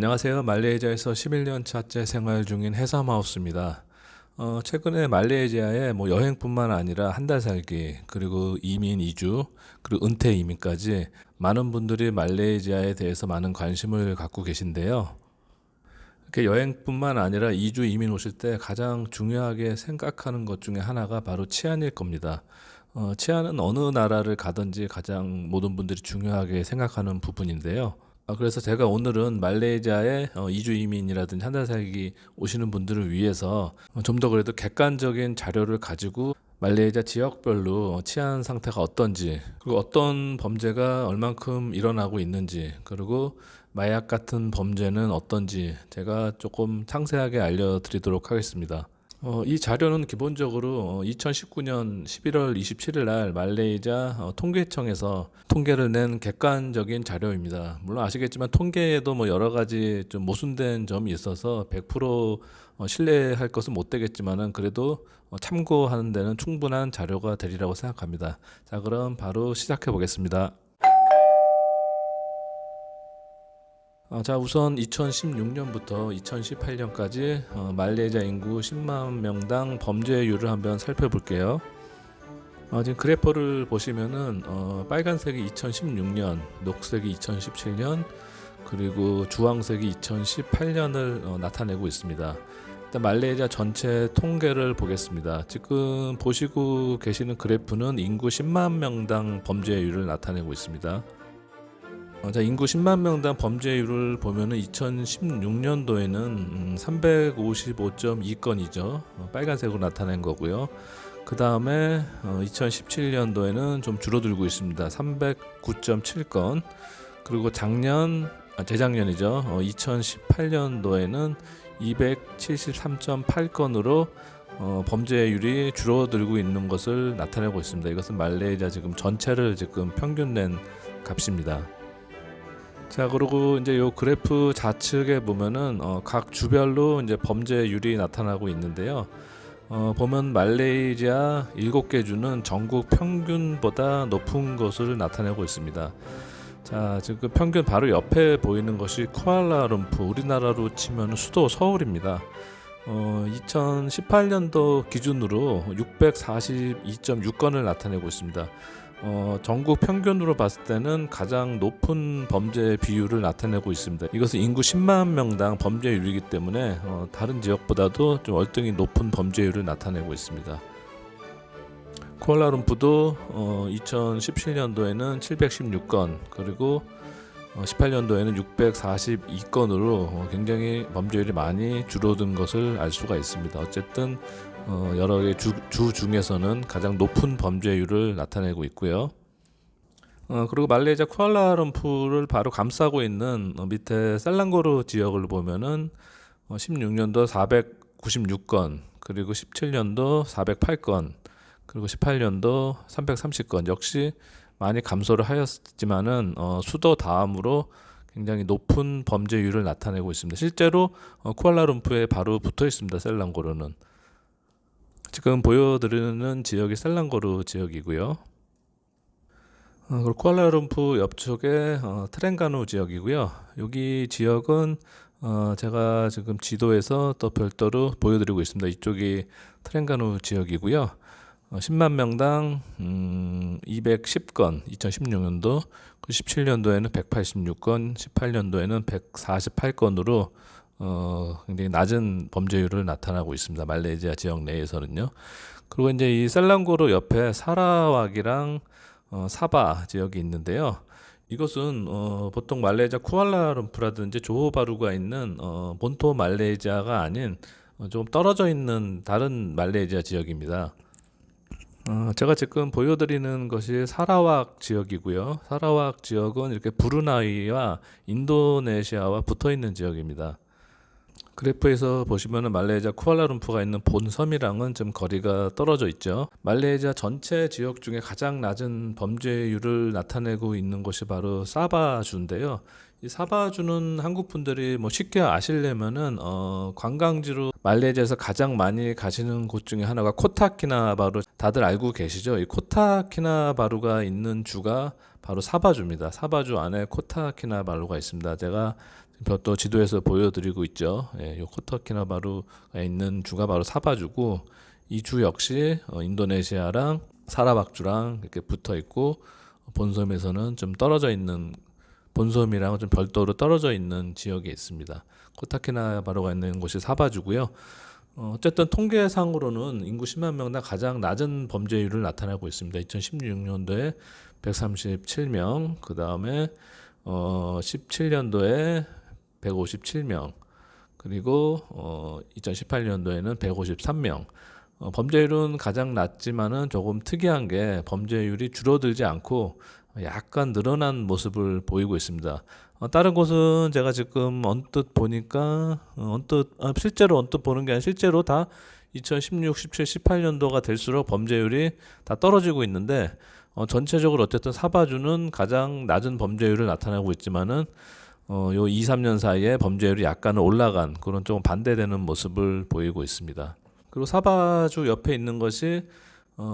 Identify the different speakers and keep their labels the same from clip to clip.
Speaker 1: 안녕하세요. 말레이시아에서 11년 차째 생활 중인 해삼하우스입니다. 최근에 말레이시아에 뭐 여행뿐만 아니라 한 달 살기, 그리고 이민 이주, 그리고 은퇴 이민까지 많은 분들이 말레이시아에 대해서 많은 관심을 갖고 계신데요. 이렇게 여행뿐만 아니라 이주 이민 오실 때 가장 중요하게 생각하는 것 중에 하나가 바로 치안일 겁니다. 치안은 어느 나라를 가든지 가장 모든 분들이 중요하게 생각하는 부분인데요. 그래서 제가 오늘은 말레이시아에 이주 이민이라든지 한 달 살기 오시는 분들을 위해서 좀 더 그래도 객관적인 자료를 가지고 말레이시아 지역별로 치안 상태가 어떤지, 그리고 어떤 범죄가 얼만큼 일어나고 있는지, 그리고 마약 같은 범죄는 어떤지 제가 조금 상세하게 알려드리도록 하겠습니다. 이 자료는 기본적으로 2019년 11월 27일 날 말레이시아 통계청에서 통계를 낸 객관적인 자료입니다. 물론 아시겠지만 통계에도 뭐 여러 가지 좀 모순된 점이 있어서 100% 신뢰할 것은 못 되겠지만은 그래도 참고하는 데는 충분한 자료가 되리라고 생각합니다. 자, 그럼 바로 시작해 보겠습니다. 자, 우선 2016년부터 2018년까지 말레이시아 인구 10만 명당 범죄율을 한번 살펴볼게요. 지금 그래퍼를 보시면은 빨간색이 2016년, 녹색이 2017년, 그리고 주황색이 2018년을 나타내고 있습니다. 일단 말레이시아 전체 통계를 보겠습니다. 지금 보시고 계시는 그래프는 인구 10만 명당 범죄율을 나타내고 있습니다. 자, 인구 10만 명당 범죄율을 보면은 2016년도에는 355.2건이죠. 빨간색으로 나타낸 거고요. 그 다음에 2017년도에는 좀 줄어들고 있습니다. 309.7건. 그리고 재작년이죠. 2018년도에는 273.8건으로 범죄율이 줄어들고 있는 것을 나타내고 있습니다. 이것은 말레이시아 지금 전체를 지금 평균 낸 값입니다. 자, 그리고 이제 요 그래프 좌측에 보면은 각 주별로 이제 범죄율이 나타나고 있는데요. 보면 말레이시아 7개 주는 전국 평균보다 높은 것을 나타내고 있습니다. 자, 지금 평균 바로 옆에 보이는 것이 쿠알라룸푸, 우리나라로 치면 수도 서울입니다. 2018년도 기준으로 642.6건을 나타내고 있습니다. 전국 평균으로 봤을 때는 가장 높은 범죄 비율을 나타내고 있습니다. 이것은 인구 10만 명당 범죄율이기 때문에 다른 지역보다도 좀 월등히 높은 범죄율을 나타내고 있습니다. 쿠알라룸푸도 2017년도에는 716건, 그리고 18년도에는 642건으로 굉장히 범죄율이 많이 줄어든 것을 알 수가 있습니다. 어쨌든 여러 개 주 중에서는 가장 높은 범죄율을 나타내고 있고요. 그리고 말레이시아 쿠알라룸푸르를 바로 감싸고 있는 밑에 셀랑고르 지역을 보면은 16년도 496건, 그리고 17년도 408건, 그리고 18년도 330건 역시 많이 감소를 하였지만은 수도 다음으로 굉장히 높은 범죄율을 나타내고 있습니다. 실제로 쿠알라룸푸르에 바로 붙어 있습니다. 셀랑고르는. 지금 보여드리는 지역이 셀랑고르 지역이고요. 그리고 쿠알라룸푸르 옆쪽에 트렌가누 지역이고요. 여기 지역은 제가 지금 지도에서 또 별도로 보여드리고 있습니다. 이쪽이 트렌가누 지역이고요. 10만 명당 210건 2016년도, 17년도에는 186건, 18년도에는 148건으로 굉장히 낮은 범죄율을 나타나고 있습니다. 말레이시아 지역 내에서는요. 그리고 이제 이 셀랑고르 옆에 사라왁이랑 사바 지역이 있는데요. 이것은 보통 말레이시아 쿠알라룸푸르라든지 조호바루가 있는 본토 말레이시아가 아닌 좀 떨어져 있는 다른 말레이시아 지역입니다. 제가 지금 보여드리는 것이 사라왁 지역이고요. 사라왁 지역은 이렇게 브루나이와 인도네시아와 붙어 있는 지역입니다. 그래프에서 보시면은 말레이시아 쿠알라룸푸르가 있는 본섬이랑은 좀 거리가 떨어져 있죠. 말레이시아 전체 지역 중에 가장 낮은 범죄율을 나타내고 있는 곳이 바로 사바주인데요. 이 사바주는 한국 분들이 뭐 쉽게 아시려면은 관광지로 말레이시아에서 가장 많이 가시는 곳 중에 하나가 코타키나바루, 다들 알고 계시죠? 이 코타키나바루가 있는 주가 바로 사바주입니다. 사바주 안에 코타키나바루가 있습니다. 제가 또 지도에서 보여드리고 있죠. 예, 요 코타키나바루가 있는 주가 바로 사바주고 이 주 역시 인도네시아랑 사라박주랑 이렇게 붙어 있고 본섬에서는 좀 떨어져 있는 본섬이랑 좀 별도로 떨어져 있는 지역에 있습니다. 코타키나바루가 있는 곳이 사바주고요. 어쨌든 통계상으로는 인구 10만 명당 가장 낮은 범죄율을 나타내고 있습니다. 2016년도에 137명, 그 다음에 17년도에 157명, 그리고 2018년도에는 153명. 범죄율은 가장 낮지만은 조금 특이한 게 범죄율이 줄어들지 않고 약간 늘어난 모습을 보이고 있습니다. 다른 곳은 제가 지금 언뜻 보니까 실제로 언뜻 보는 게 아니라 실제로 다 2016, 17, 18년도가 될수록 범죄율이 다 떨어지고 있는데 전체적으로 어쨌든 사바주는 가장 낮은 범죄율을 나타내고 있지만은 요 2, 3년 사이에 범죄율이 약간 올라간 그런 조금 반대되는 모습을 보이고 있습니다. 그리고 사바주 옆에 있는 것이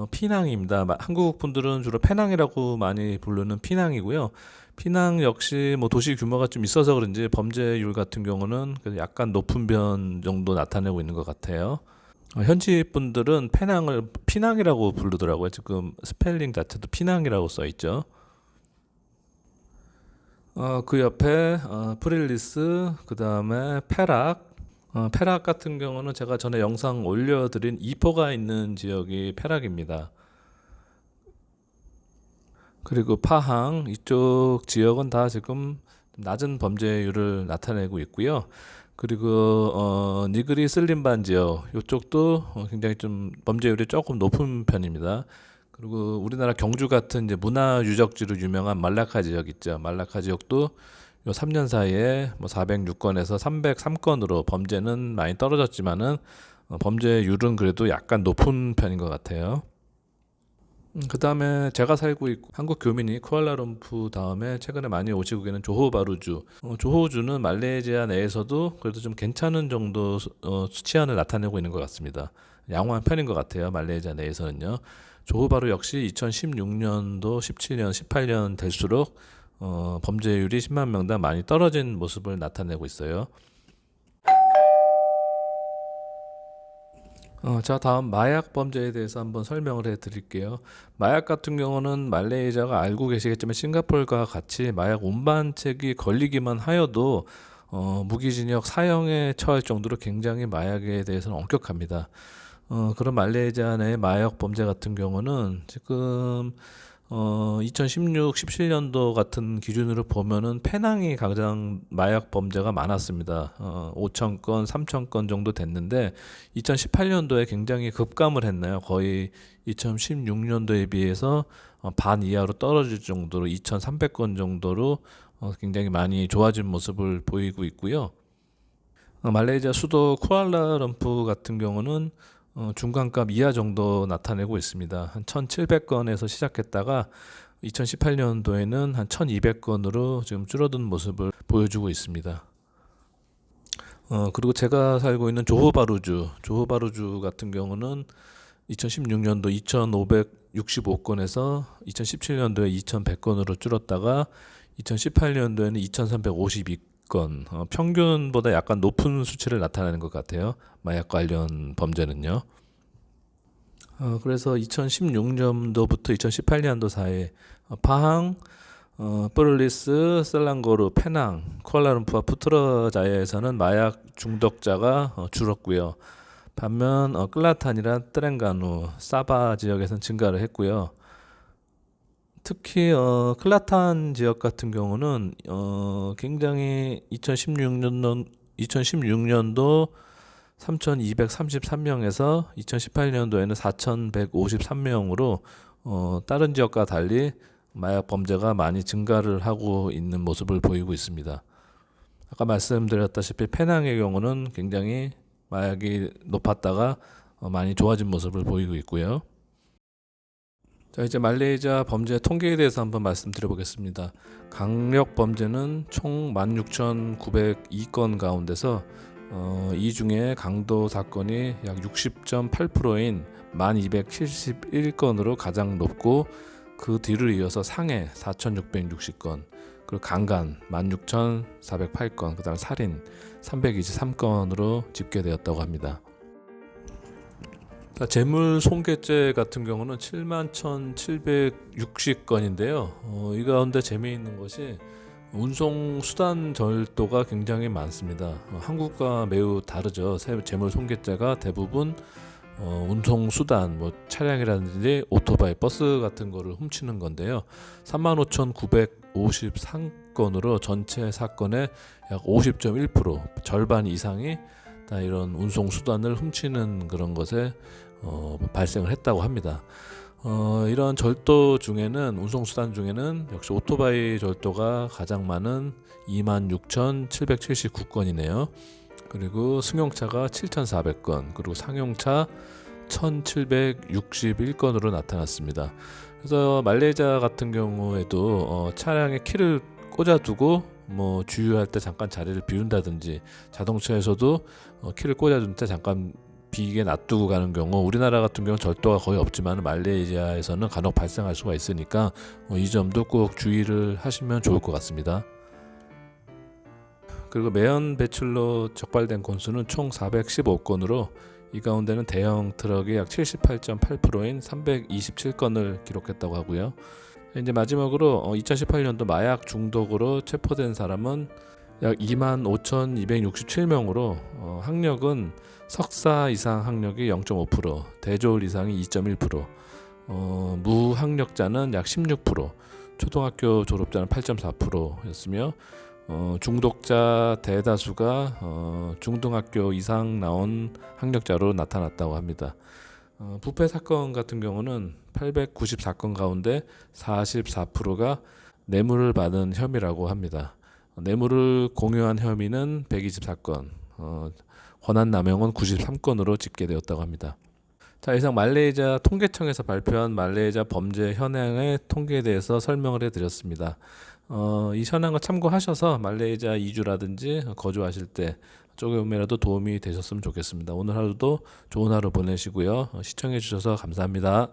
Speaker 1: 피낭입니다. 한국 분들은 주로 페낭이라고 많이 부르는 피낭이고요. 피낭 역시 뭐 도시 규모가 좀 있어서 그런지 범죄율 같은 경우는 약간 높은 편 정도 나타내고 있는 것 같아요. 현지 분들은 페낭을 피낭이라고 부르더라고요. 지금 스펠링 자체도 피낭이라고 써 있죠. 그 옆에 프릴리스, 그 다음에 페락. 페락 같은 경우는 제가 전에 영상 올려드린 이포가 있는 지역이 페락입니다. 그리고 파항 이쪽 지역은 다 지금 낮은 범죄율을 나타내고 있고요. 그리고 니그리 슬림반 지역 이쪽도 굉장히 좀 범죄율이 조금 높은 편입니다. 그리고 우리나라 경주 같은 이제 문화 유적지로 유명한 말라카 지역 있죠. 말라카 지역도 요 3년 사이에 뭐 406건에서 303건으로 범죄는 많이 떨어졌지만은 범죄율은 그래도 약간 높은 편인 것 같아요. 그 다음에 제가 살고 있고 한국 교민이 쿠알라룸푸 다음에 최근에 많이 오시고 계는 조호바루주. 조호주는 말레이시아 내에서도 그래도 좀 괜찮은 정도 수치안을 나타내고 있는 것 같습니다. 양호한 편인 것 같아요. 말레이시아 내에서는요. 조호바루 역시 2016년도, 17년, 18년 될수록 범죄율이 10만 명당 많이 떨어진 모습을 나타내고 있어요. 자, 다음 마약 범죄에 대해서 한번 설명을 해 드릴게요. 마약 같은 경우는 말레이시아가 알고 계시겠지만 싱가포르와 같이 마약 운반책이 걸리기만 하여도 무기징역 사형에 처할 정도로 굉장히 마약에 대해서는 엄격합니다. 그런 말레이시아 내 마약 범죄 같은 경우는 지금 2016, 17년도 같은 기준으로 보면은 페낭이 가장 마약 범죄가 많았습니다. 5천 건, 3천 건 정도 됐는데 2018년도에 굉장히 급감을 했나요? 거의 2016년도에 비해서 반 이하로 떨어질 정도로 2,300건 정도로 굉장히 많이 좋아진 모습을 보이고 있고요. 말레이시아 수도 쿠알라룸푸 같은 경우는 중간값 이하 정도 나타내고 있습니다. 한 1,700건에서 시작했다가 2018년도에는 한 1,200건으로 지금 줄어든 모습을 보여주고 있습니다. 그리고 제가 살고 있는 조호바루주 같은 경우는 2016년도 2,565건에서 2017년도에 2,100건으로 줄었다가 2018년도에는 2,352건, 평균보다 약간 높은 수치를 나타내는 것 같아요. 마약 관련 범죄는요. 그래서 2016년도부터 2018년도 사이에 파항, 뿌를리스, 셀랑고르, 페낭, 쿠알라룸푸와 푸트라자야에서는 마약 중독자가 줄었고요. 반면 클라탄이나 트렌가누, 사바 지역에서는 증가를 했고요. 특히 클라탄 지역 같은 경우는 굉장히 2016년도 3,233명에서 2018년도에는 4,153명으로 다른 지역과 달리 마약 범죄가 많이 증가를 하고 있는 모습을 보이고 있습니다. 아까 말씀드렸다시피 페낭의 경우는 굉장히 마약이 높았다가 많이 좋아진 모습을 보이고 있고요. 자, 이제 말레이시아 범죄 통계에 대해서 한번 말씀드려 보겠습니다. 강력 범죄는 총 16,902건 가운데서 이 중에 강도 사건이 약 60.8%인 1,271건으로 가장 높고 그 뒤를 이어서 상해 4,660건, 그리고 강간 16,408건, 그다음 살인 323건으로 집계되었다고 합니다. 재물 손괴죄 같은 경우는 71,760건인데요. 이 가운데 재미있는 것이 운송 수단 절도가 굉장히 많습니다. 한국과 매우 다르죠. 재물 손괴죄가 대부분 운송 수단, 뭐 차량이라든지 오토바이, 버스 같은 거를 훔치는 건데요. 35,953건으로 전체 사건의 약 50.1%, 절반 이상이 다 이런 운송 수단을 훔치는 그런 것에 발생을 했다고 합니다. 이런 절도 중에는, 운송 수단 중에는 역시 오토바이 절도가 가장 많은 26,779건이네요. 그리고 승용차가 7,400건, 그리고 상용차 1,761건으로 나타났습니다. 그래서 말레이시아 같은 경우에도 차량에 키를 꽂아두고 뭐 주유할 때 잠깐 자리를 비운다든지, 자동차에서도 키를 꽂아둔 때 잠깐 비게 놔두고 가는 경우, 우리나라 같은 경우는 절도가 거의 없지만 말레이시아에서는 간혹 발생할 수가 있으니까 이 점도 꼭 주의를 하시면 좋을 것 같습니다. 그리고 매연 배출로 적발된 건수는 총 415건으로 이 가운데는 대형 트럭이 약 78.8%인 327건을 기록했다고 하고요. 이제 마지막으로 2018년도 마약 중독으로 체포된 사람은 약 25,267명으로 학력은 석사 이상 학력이 0.5%, 대졸 이상이 2.1%, 무학력자는 약 16%, 초등학교 졸업자는 8.4%였으며 중독자 대다수가 중등학교 이상 나온 학력자로 나타났다고 합니다. 부패 사건 같은 경우는 894건 가운데 44%가 뇌물을 받은 혐의라고 합니다. 뇌물을 공유한 혐의는 124건, 권한 남용은 93건으로 집계되었다고 합니다. 자, 이상 말레이시아 통계청에서 발표한 말레이시아 범죄 현황의 통계에 대해서 설명을 해드렸습니다. 이 현황을 참고하셔서 말레이시아 이주라든지 거주하실 때 조금이라도 도움이 되셨으면 좋겠습니다. 오늘 하루도 좋은 하루 보내시고요. 시청해 주셔서 감사합니다.